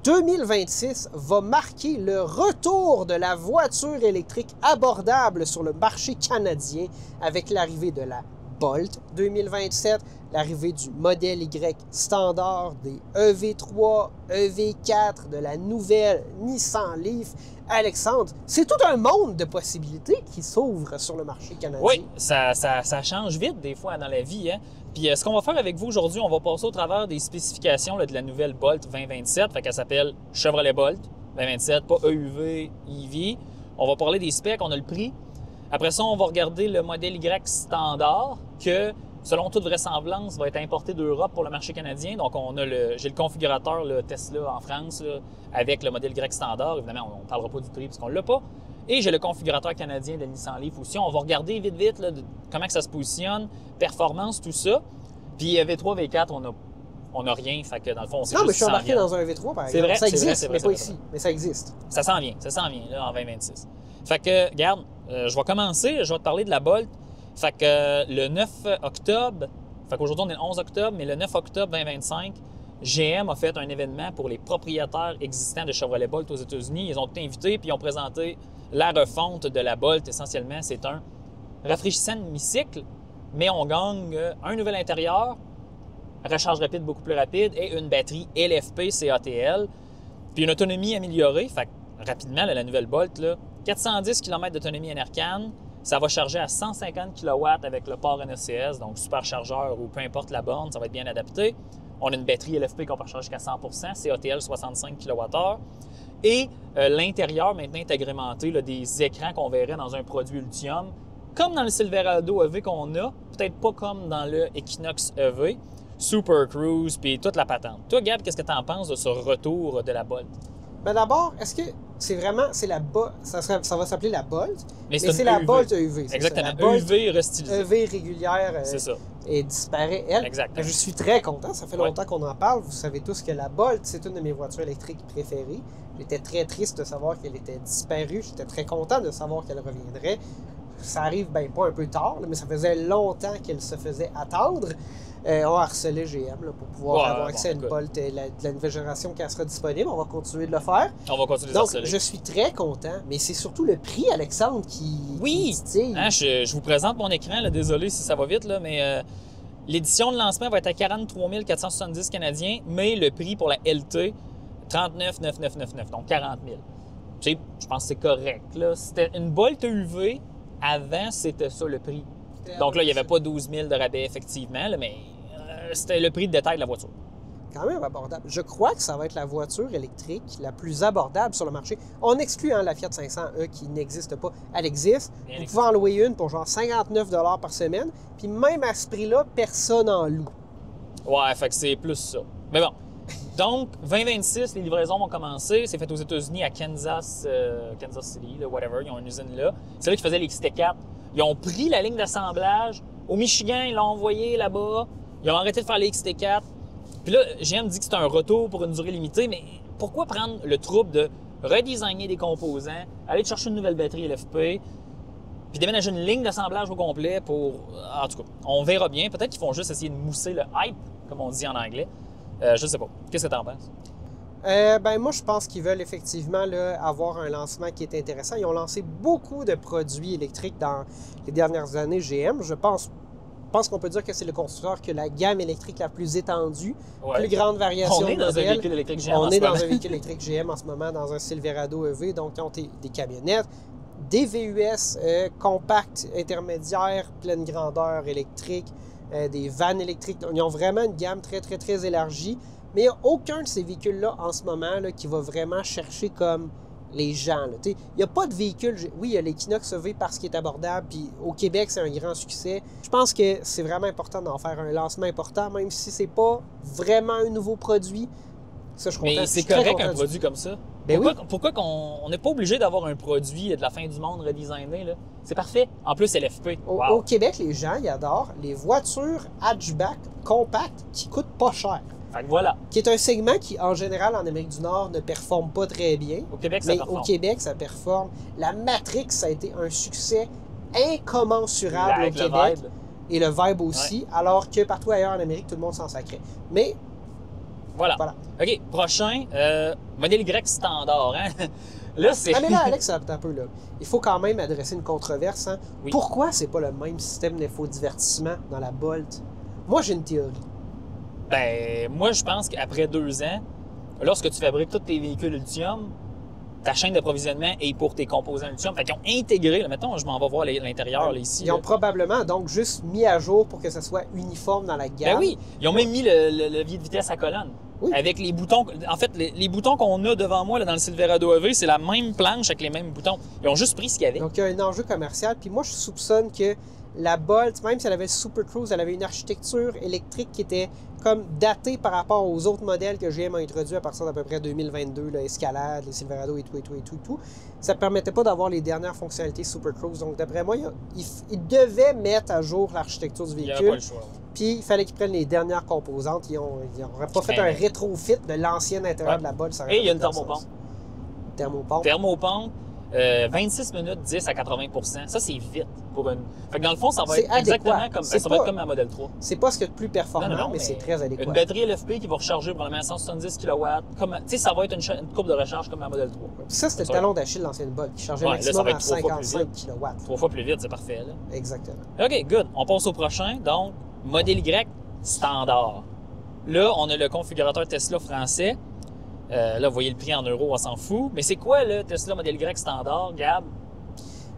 2026 va marquer le retour de la voiture électrique abordable sur le marché canadien avec l'arrivée de la Bolt 2027, l'arrivée du modèle Y standard, des EV3, EV4, de la nouvelle Nissan Leaf. Alexandre, c'est tout un monde de possibilités qui s'ouvre sur le marché canadien. Oui, ça change vite des fois dans la vie. Hein? Puis ce qu'on va faire avec vous aujourd'hui, on va passer au travers des spécifications là, de la nouvelle Bolt 2027. Fait qu'elle s'appelle Chevrolet Bolt 2027, pas EUV, EV. On va parler des specs, on a le prix. Après ça, on va regarder le modèle Y standard que, selon toute vraisemblance, va être importé d'Europe pour le marché canadien. Donc, j'ai le configurateur le Tesla en France là, avec le modèle Y standard. Évidemment, on ne parlera pas du prix parce qu'on ne l'a pas. Et j'ai le configurateur canadien de Nissan Leaf aussi. On va regarder vite là, comment que ça se positionne, performance, tout ça. Puis V3, V4, on n'a rien. Fait que dans le fond, on sait non, juste mais je suis embarqué dans un V3, par exemple. C'est vrai, ça existe, c'est vrai, mais c'est pas vrai. ici. Mais ça existe. Ça s'en vient là, en 2026. Fait que, regarde, je vais commencer, je vais te parler de la Bolt. Fait que le 9 octobre, fait qu'aujourd'hui on est le 11 octobre, mais le 9 octobre 2025, GM a fait un événement pour les propriétaires existants de Chevrolet Bolt aux États-Unis. Ils ont été invités puis ils ont présenté la refonte de la Bolt. Essentiellement, c'est un rafraîchissant demi-cycle, mais on gagne un nouvel intérieur, recharge rapide beaucoup plus rapide et une batterie LFP CATL, puis une autonomie améliorée. Fait que, rapidement, là, la nouvelle Bolt, là, 410 km d'autonomie NRCan, ça va charger à 150 kW avec le port NECS, donc superchargeur ou peu importe la borne, ça va être bien adapté. On a une batterie LFP qu'on peut recharger jusqu'à 100%, CATL 65 kWh. Et l'intérieur maintenant est agrémenté là, des écrans qu'on verrait dans un produit Ultium, comme dans le Silverado EV qu'on a, peut-être pas comme dans le Equinox EV, Super Cruise, puis toute la patente. Toi, Gab, qu'est-ce que tu en penses de ce retour de la Bolt? Ben d'abord, est-ce que c'est la Bolt, ça va s'appeler la Bolt, mais c'est une la EV. Bolt EV. Exactement, la Bolt EV restylisée. EV régulière C'est ça. et disparaît, elle. Exactement. Je suis très content, ça fait longtemps qu'on en parle. Vous savez tous que la Bolt, c'est une de mes voitures électriques préférées. J'étais très triste de savoir qu'elle était disparue. J'étais très content de savoir qu'elle reviendrait. Ça arrive, ben pas un peu tard, là, mais ça faisait longtemps qu'elle se faisait attendre. On a harcelé GM là, pour pouvoir avoir accès à une Bolt de la nouvelle génération qui sera disponible. On va continuer de le faire. On va continuer de Donc, harceler. je suis très content, mais c'est surtout le prix, Alexandre, qui titille. Hein, je vous présente mon écran, là, désolé si ça va vite, là, mais l'édition de lancement va être à 43 470 canadiens, mais le prix pour la LT, 39 999, donc 40 000. Tu sais, je pense que c'est correct. Là. C'était une Bolt UV, avant, c'était ça le prix. Donc là, il n'y avait pas 12 000 de rabais, effectivement, là, mais c'était le prix de détail de la voiture. Quand même abordable. Je crois que ça va être la voiture électrique la plus abordable sur le marché. On exclut la Fiat 500e qui n'existe pas. Elle existe. Vous pouvez en louer une pour genre 59 $ par semaine. Puis même à ce prix-là, personne n'en loue. Ouais, fait que c'est plus ça. Mais bon. Donc, 2026, les livraisons vont commencer. C'est fait aux États-Unis, à Kansas City, là, whatever. Ils ont une usine là. C'est là qu'ils faisaient les XT4. Ils ont pris la ligne d'assemblage. Au Michigan, ils l'ont envoyé là-bas. Ils ont arrêté de faire les XT4. Puis là, GM dit que c'est un retour pour une durée limitée, mais pourquoi prendre le trouble de redesigner des composants, aller chercher une nouvelle batterie LFP, puis déménager une ligne d'assemblage au complet pour... En tout cas, on verra bien. Peut-être qu'ils font juste essayer de mousser le hype, comme on dit en anglais. Je sais pas. Qu'est-ce que t'en penses? Ben moi, je pense qu'ils veulent effectivement là, avoir un lancement qui est intéressant. Ils ont lancé beaucoup de produits électriques dans les dernières années, GM. Je pense qu'on peut dire que c'est le constructeur qui a la gamme électrique la plus étendue, plus grande variation On est dans un véhicule électrique GM On est dans un véhicule électrique GM en ce moment, dans un Silverado EV. Donc, ils ont des camionnettes, des VUS compacts, intermédiaires, pleine grandeur électrique, des vannes électriques. Ils ont vraiment une gamme très, très, très élargie. Mais il n'y a aucun de ces véhicules-là en ce moment là, qui va vraiment chercher comme les gens. Il n'y a pas de véhicule... Oui, il y a l'Equinox EV parce qu'il est abordable, puis au Québec, c'est un grand succès. Je pense que c'est vraiment important d'en faire un lancement important, même si c'est pas vraiment un nouveau produit. Ça, je suis content. Mais c'est correct un produit comme ça. Ben pourquoi on n'est pas obligé d'avoir un produit de la fin du monde redesigné? Là? C'est parfait. En plus, c'est LFP. Au Québec, les gens, ils adorent les voitures hatchback compactes qui coûtent pas cher. Fait que voilà. Qui est un segment qui, en général, en Amérique du Nord, ne performe pas très bien. Au Québec, ça mais performe. Au Québec, ça performe. La Matrix, ça a été un succès incommensurable au Québec. Vibe. Et le Vibe aussi, alors que partout ailleurs en Amérique, tout le monde s'en sacrait. Mais Voilà. OK, prochain, modèle Y standard. Hein? Là, c'est... Ah, mais là, Alex, attends un peu, là. Il faut quand même adresser une controverse. Hein? Oui. Pourquoi c'est pas le même système d'infodivertissement dans la Bolt? Moi, j'ai une théorie. Ben, moi, je pense qu'après 2 ans, lorsque tu fabriques tous tes véhicules Ultium, ta chaîne d'approvisionnement est pour tes composants Ultium. Fait qu'ils ont intégré, là, mettons, je m'en vais voir l'intérieur là, ici. Ils ont là. probablement donc juste mis à jour pour que ça soit uniforme dans la gamme. Ben oui, ils ont même mis le levier de vitesse à colonne. Oui. Avec les boutons. En fait, les boutons qu'on a devant moi là, dans le Silverado EV, c'est la même planche avec les mêmes boutons. Ils ont juste pris ce qu'il y avait. Donc, il y a un enjeu commercial. Puis moi, je soupçonne que la Bolt, même si elle avait le Super Cruise, elle avait une architecture électrique qui était comme datée par rapport aux autres modèles que GM a introduits à partir d'à peu près 2022, là, Escalade, les Silverado et tout. Ça ne permettait pas d'avoir les dernières fonctionnalités Super Cruise. Donc, d'après moi, ils devaient mettre à jour l'architecture du Il n'y véhicule. avait pas le choix. Puis, il fallait qu'ils prennent les dernières composantes. Ils n'auraient pas fait un rétrofit de l'ancien intérieur de la Bolt. Et il y a une thermopompe. Thermopompe, 26 minutes, 10 à 80%. Ça, c'est vite pour une... Fait que dans le fond, ça va être exactement comme, ça va être comme ma Model 3. C'est pas ce qu'il y a de plus performant, mais c'est très adéquat. Une batterie LFP qui va recharger probablement 170 kW. Tu sais, ça va être une courbe de recharge comme ma Model 3. Ça, c'était le talon d'Achille de l'ancienne Bolt, qui chargeait maximum à 55 kW. 3 fois plus vite, c'est parfait. Là. Exactement. OK, good. On passe au prochain. Donc, Modèle Y standard. Là, on a le configurateur Tesla français. Là, vous voyez le prix en euros, on s'en fout. Mais c'est quoi le Tesla Modèle Y standard, Gab?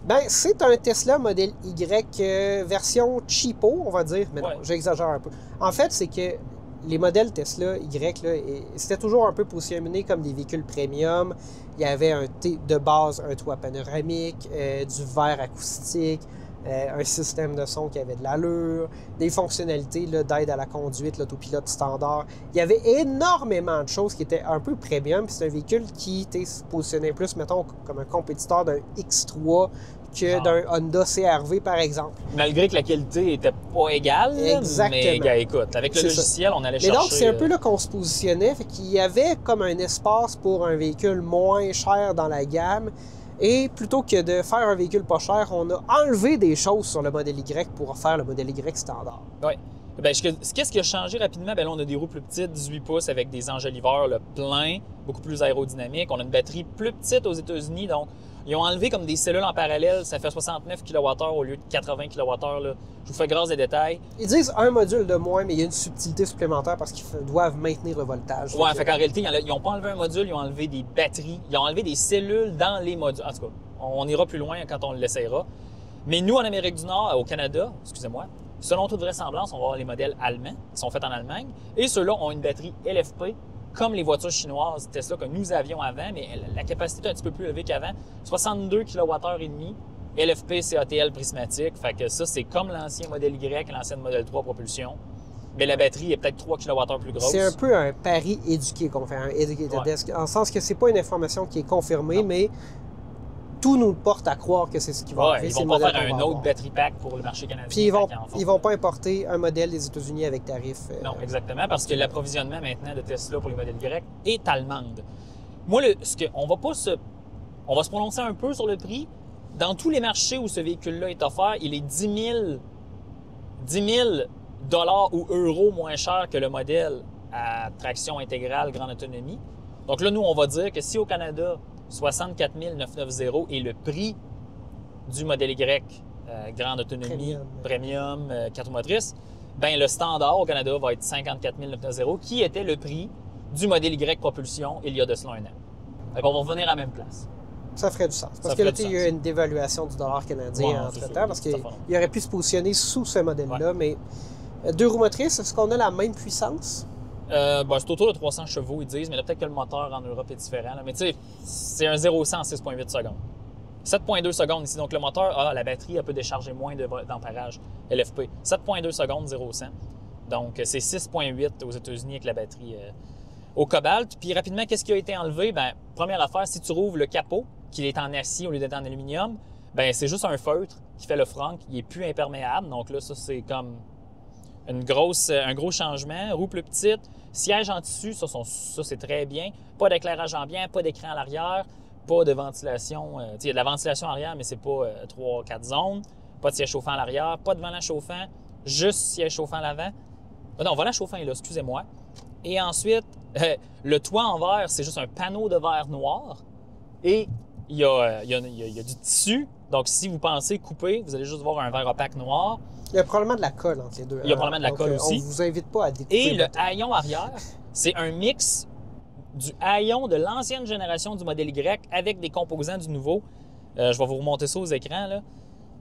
Ben, c'est un Tesla Modèle Y version cheapo, on va dire. Mais non, j'exagère un peu. En fait, c'est que les modèles Tesla Y, là, c'était toujours un peu positionné comme des véhicules premium. Il y avait de base un toit panoramique, du verre acoustique, un système de son qui avait de l'allure, des fonctionnalités d'aide à la conduite, l'autopilote standard. Il y avait énormément de choses qui étaient un peu premium. C'est un véhicule qui était positionné plus, mettons, comme un compétiteur d'un X3 que d'un Honda CR-V, par exemple. Malgré que la qualité n'était pas égale. Exactement. Mais gars, écoute, avec le logiciel, on allait chercher... Mais donc, c'est un peu là qu'on se positionnait. Fait qu'il y avait comme un espace pour un véhicule moins cher dans la gamme. Et plutôt que de faire un véhicule pas cher, on a enlevé des choses sur le modèle Y pour faire le modèle Y standard. Oui. Ben, qu'est-ce qui a changé rapidement? Ben là, on a des roues plus petites, 18 pouces avec des enjoliveurs pleins, beaucoup plus aérodynamiques. On a une batterie plus petite aux États-Unis, donc ils ont enlevé comme des cellules en parallèle. Ça fait 69 kWh au lieu de 80 kWh. Là. Je vous fais grâce des détails. Ils disent un module de moins, mais il y a une subtilité supplémentaire parce qu'ils doivent maintenir le voltage. Ouais, fait qu'en réalité, ils n'ont pas enlevé un module, ils ont enlevé des batteries, ils ont enlevé des cellules dans les modules. En tout cas, on ira plus loin quand on l'essayera. Mais nous, en Amérique du Nord, au Canada, excusez-moi, selon toute vraisemblance, on va avoir les modèles allemands qui sont faits en Allemagne. Et ceux-là ont une batterie LFP, comme les voitures chinoises Tesla que nous avions avant, mais la capacité est un petit peu plus élevée qu'avant. 62 kWh et demi, LFP CATL prismatique. Fait que ça, c'est comme l'ancien modèle Y et l'ancienne modèle 3 propulsion. Mais la batterie est peut-être 3 kWh plus grosse. C'est un peu un pari éduqué qu'on fait, un educated desk, en sens que c'est pas une information qui est confirmée, mais tout nous porte à croire que c'est ce qui va arriver. Ils vont pas faire un autre battery pack pour le marché canadien. Puis ils vont pas importer un modèle des États-Unis avec tarif. Non, exactement, parce que l'approvisionnement maintenant de Tesla pour les modèles Y est allemande. Moi, on va se prononcer un peu sur le prix. Dans tous les marchés où ce véhicule-là est offert, il est 10 000 dollars ou euros moins cher que le modèle à traction intégrale grande autonomie. Donc là, nous, on va dire que si au Canada, 64 990 est le prix du modèle Y grande autonomie, premium 4 motrices, ben le standard au Canada va être 54 990 qui était le prix du modèle Y propulsion il y a de cela un an. Donc on va revenir à la même place. Ça ferait du sens. Parce que là, il y a une dévaluation du dollar canadien entre-temps, parce qu'il aurait pu se positionner sous ce modèle-là, mais 2 roues motrices, est-ce qu'on a la même puissance? C'est autour de 300 chevaux, ils disent, mais là, peut-être que le moteur en Europe est différent. Là. Mais tu sais, c'est un 0-100 en 6,8 secondes. 7,2 secondes ici. Donc, le moteur, la batterie, elle peut décharger moins d'ampérage LFP. 7,2 secondes, 0-100. Donc, c'est 6,8 aux États-Unis avec la batterie au cobalt. Puis, rapidement, qu'est-ce qui a été enlevé? Ben, première affaire, si tu rouvres le capot, qu'il est en acier au lieu d'être en aluminium, ben c'est juste un feutre qui fait le frunk. Il est plus imperméable. Donc là, ça, c'est comme un gros changement. Roue plus petite. Siège en tissu, ça c'est très bien. Pas d'éclairage ambiant, pas d'écran à l'arrière, pas de ventilation. Il y a de la ventilation arrière, mais c'est pas 3-4 zones. Pas de siège chauffant à l'arrière, pas de volant chauffant, juste siège chauffant à l'avant. Non, volant chauffant est là, excusez-moi. Et ensuite, Le toit en verre, c'est juste un panneau de verre noir et il y a du tissu. Donc, si vous pensez couper, vous allez juste voir un verre opaque noir. Il y a probablement de la colle entre les deux. Il y a probablement de la colle aussi. On vous invite pas à découper. Et le haillon arrière, c'est un mix du haillon de l'ancienne génération du modèle Y avec des composants du nouveau. Je vais vous remonter ça aux écrans, là.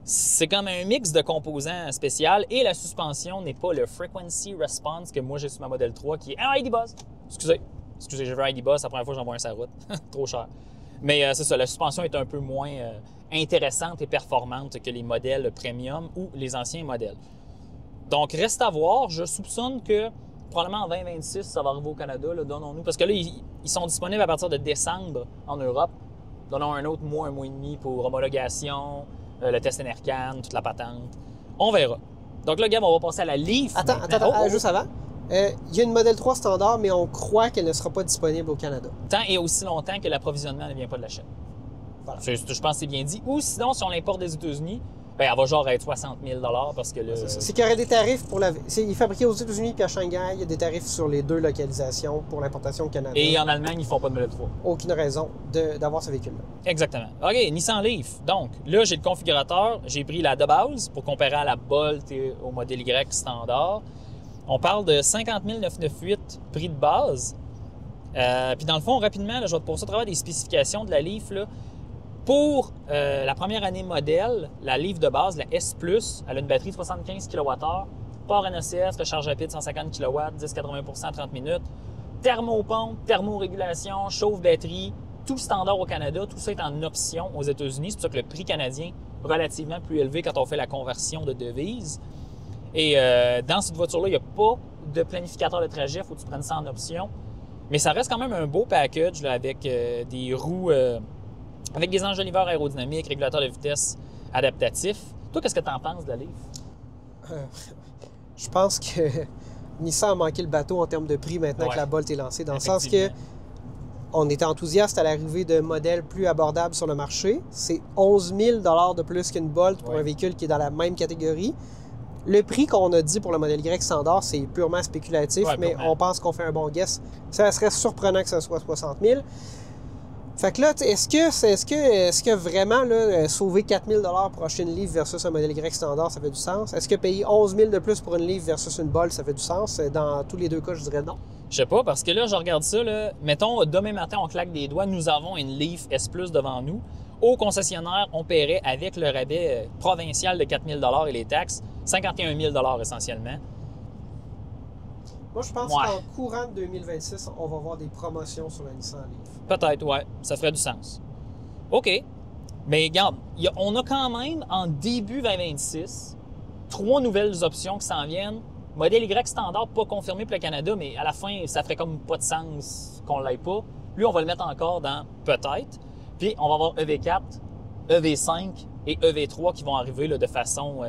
C'est comme un mix de composants spécial et la suspension n'est pas le Frequency Response que moi j'ai sur ma Model 3 qui est un ID Buzz. Excusez, j'ai vu un ID Buzz, c'est la première fois que j'envoie un sur la route. Trop cher. Mais c'est ça, la suspension est un peu moins intéressante et performante que les modèles premium ou les anciens modèles. Donc, reste à voir. Je soupçonne que probablement en 2026, ça va arriver au Canada, là, donnons-nous. Parce que là, ils sont disponibles à partir de décembre en Europe. Donnons un autre mois et demi pour homologation, le test NRCan, toute la patente. On verra. Donc là, Gab, on va passer à la Leaf. Attends, juste avant. Il y a une Model 3 standard, mais on croit qu'elle ne sera pas disponible au Canada. Tant et aussi longtemps que l'approvisionnement ne vient pas de la Chine. Voilà. Je pense que c'est bien dit. Ou sinon, si on l'importe des États-Unis, ben, elle va genre être 60 000 parce que là... C'est qu'il y aurait des tarifs pour la... Il est fabriqué aux États-Unis puis à Shanghai. Il y a des tarifs sur les deux localisations pour l'importation au Canada. Et en Allemagne, ils font pas de Model 3. Aucune raison d'avoir ce véhicule-là. Exactement. OK, Nissan Leaf. Donc, là, j'ai le configurateur. J'ai pris la de base pour comparer à la Bolt et au modèle Y standard. On parle de 50 998 prix de base. Puis dans le fond, rapidement, là, je vais te passer au travers des spécifications de la Leaf. Là. Pour la première année modèle, la Leaf de base, la S+, elle a une batterie de 75 kWh, port NOCF, recharge rapide 150 kW, 10-80% en 30 minutes, thermopompe, thermorégulation, chauffe-batterie, tout standard au Canada, tout ça est en option aux États-Unis. C'est pour ça que le prix canadien est relativement plus élevé quand on fait la conversion de devise. Et dans cette voiture-là, il n'y a pas de planificateur de trajet, il faut que tu prennes ça en option. Mais ça reste quand même un beau package là, avec des roues... avec des enjoliveurs aérodynamiques, régulateurs de vitesse adaptatifs. Toi, qu'est-ce que tu en penses de la Leaf? Je pense que Nissan a manqué le bateau en termes de prix maintenant que la Bolt est lancée, dans le sens que on était enthousiaste à l'arrivée de modèles plus abordables sur le marché. C'est 11 000 $ de plus qu'une Bolt pour un véhicule qui est dans la même catégorie. Le prix qu'on a dit pour le modèle Y standard, c'est purement spéculatif, mais on pense qu'on fait un bon guess. Ça serait surprenant que ce soit 60 000. Fait que là, est-ce que vraiment là, sauver 4 000 $ pour acheter une Leaf versus un modèle Y standard, ça fait du sens? Est-ce que payer 11 000 de plus pour une Leaf versus une Bolt, ça fait du sens? Dans tous les deux cas, je dirais non. Je sais pas, parce que là, je regarde ça, là, mettons, demain matin, on claque des doigts, nous avons une Leaf S+, devant nous. Au concessionnaire, on paierait avec le rabais provincial de 4 000 $ et les taxes, 51 000 $ essentiellement. Moi, je pense qu'en courant de 2026, on va voir des promotions sur la Nissan Leaf. Peut-être, ouais. Ça ferait du sens. OK. Mais regarde, on a quand même, en début 2026, 3 nouvelles options qui s'en viennent. Modèle Y standard, pas confirmé pour le Canada, mais à la fin, ça ferait comme pas de sens qu'on ne l'aille pas. Lui, on va le mettre encore dans peut-être. Puis, on va avoir EV4, EV5 et EV3 qui vont arriver là, de façon...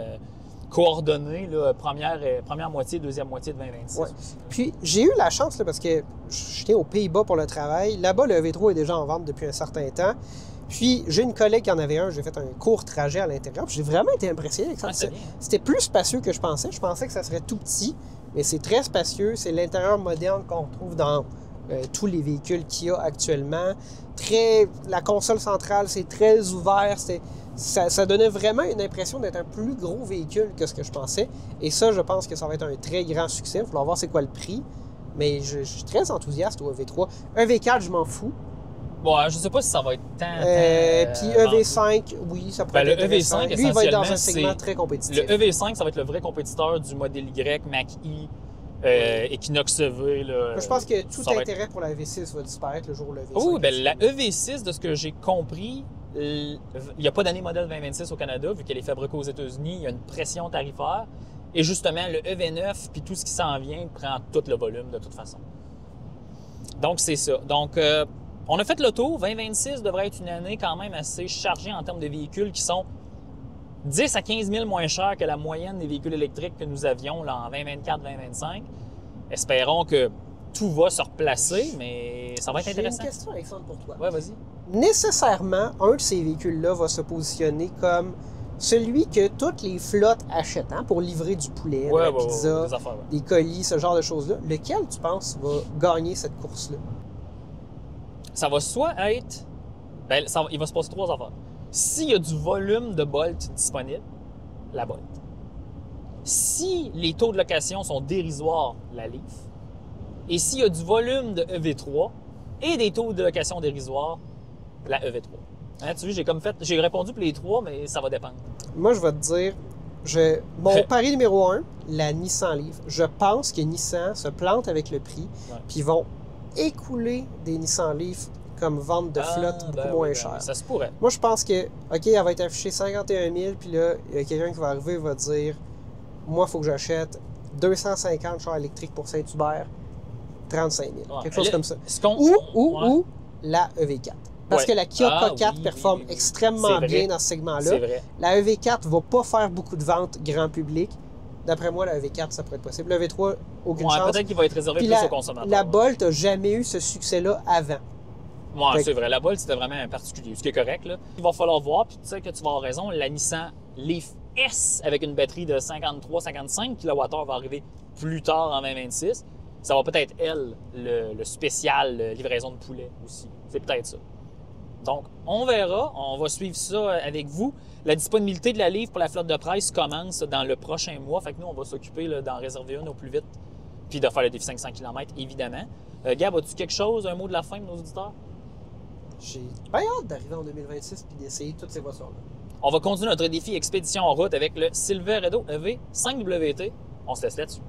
coordonnées, là, première moitié, deuxième moitié de 2026. Ouais. Puis, j'ai eu la chance, là, parce que j'étais aux Pays-Bas pour le travail. Là-bas, le EV3 est déjà en vente depuis un certain temps. Puis, j'ai une collègue qui en avait un. J'ai fait un court trajet à l'intérieur. J'ai vraiment été impressionné avec ça. C'était plus spacieux que je pensais. Je pensais que ça serait tout petit, mais c'est très spacieux. C'est l'intérieur moderne qu'on retrouve dans tous les véhicules qu'il y a actuellement. La console centrale, c'est très ouvert. Ça donnait vraiment une impression d'être un plus gros véhicule que ce que je pensais. Et ça, je pense que ça va être un très grand succès. Il va falloir voir c'est quoi le prix. Mais je suis très enthousiaste au EV3. Un V4, je m'en fous. Bon, je sais pas si ça va être tant... Puis EV5, oui, ça pourrait être intéressant. Le EV5, lui, il va être dans un segment très compétitif. Le EV5, ça va être le vrai compétiteur du modèle Y, Mach-E, Equinox EV. Là, je pense que tout intérêt pour la EV6 va disparaître le jour où le EV5... Oh, bien, la EV6, de ce que j'ai compris... Il n'y a pas d'année modèle 2026 au Canada, vu qu'elle est fabriquée aux États-Unis, il y a une pression tarifaire. Et justement, le EV9 puis tout ce qui s'en vient prend tout le volume de toute façon. Donc, c'est ça. Donc, on a fait le tour. 2026 devrait être une année quand même assez chargée en termes de véhicules qui sont 10 à 15 000 moins chers que la moyenne des véhicules électriques que nous avions là, en 2024-2025. Espérons que tout va se replacer, mais ça va être intéressant. J'ai une question, Alexandre, pour toi. Ouais, vas-y. Nécessairement, un de ces véhicules-là va se positionner comme celui que toutes les flottes achètent pour livrer du poulet, de la pizza, des affaires, des colis, ce genre de choses-là. Lequel, tu penses, va gagner cette course-là? Ça va soit être... Ben, il va se passer 3 affaires. S'il y a du volume de Bolt disponible, la Bolt. Si les taux de location sont dérisoires, la Leaf. Et s'il y a du volume de EV3 et des taux de location dérisoires, la EV3. Hein, tu vois, j'ai répondu pour les 3, mais ça va dépendre. Moi, je vais te dire, mon pari numéro 1, la Nissan Leaf. Je pense que Nissan se plante avec le prix, puis ils vont écouler des Nissan Leaf comme vente de flotte beaucoup moins cher. Ça se pourrait. Moi, je pense que, OK, elle va être affichée 51 000, puis là, il y a quelqu'un qui va arriver et va dire, moi, il faut que j'achète 250 chars électriques pour Saint-Hubert, 35 000. Quelque chose comme ça. Ou la EV4. Parce que la Kia K4 performe extrêmement bien dans ce segment-là. C'est vrai. La EV4 ne va pas faire beaucoup de ventes grand public. D'après moi, la EV4, ça pourrait être possible. La EV3, aucune chance. Peut-être qu'il va être réservé Puis plus aux consommateurs. La Bolt n'a jamais eu ce succès-là avant. Ouais, c'est vrai. La Bolt, c'était vraiment un particulier, ce qui est correct. Là. Il va falloir voir, puis tu sais que tu vas avoir raison, la Nissan Leaf S avec une batterie de 53-55 kWh va arriver plus tard en 2026. Ça va peut-être, elle, le spécial livraison de poulet aussi. C'est peut-être ça. Donc, on verra. On va suivre ça avec vous. La disponibilité de la Leaf pour la flotte de presse commence dans le prochain mois. Fait que nous, on va s'occuper d'en réserver une au plus vite. Puis de faire le défi 500 km, évidemment. Gab, as-tu quelque chose, un mot de la fin de nos auditeurs? J'ai bien hâte d'arriver en 2026 puis d'essayer toutes ces voitures-là. On va continuer notre défi expédition en route avec le Silverado EV 5WT. On se laisse là-dessus.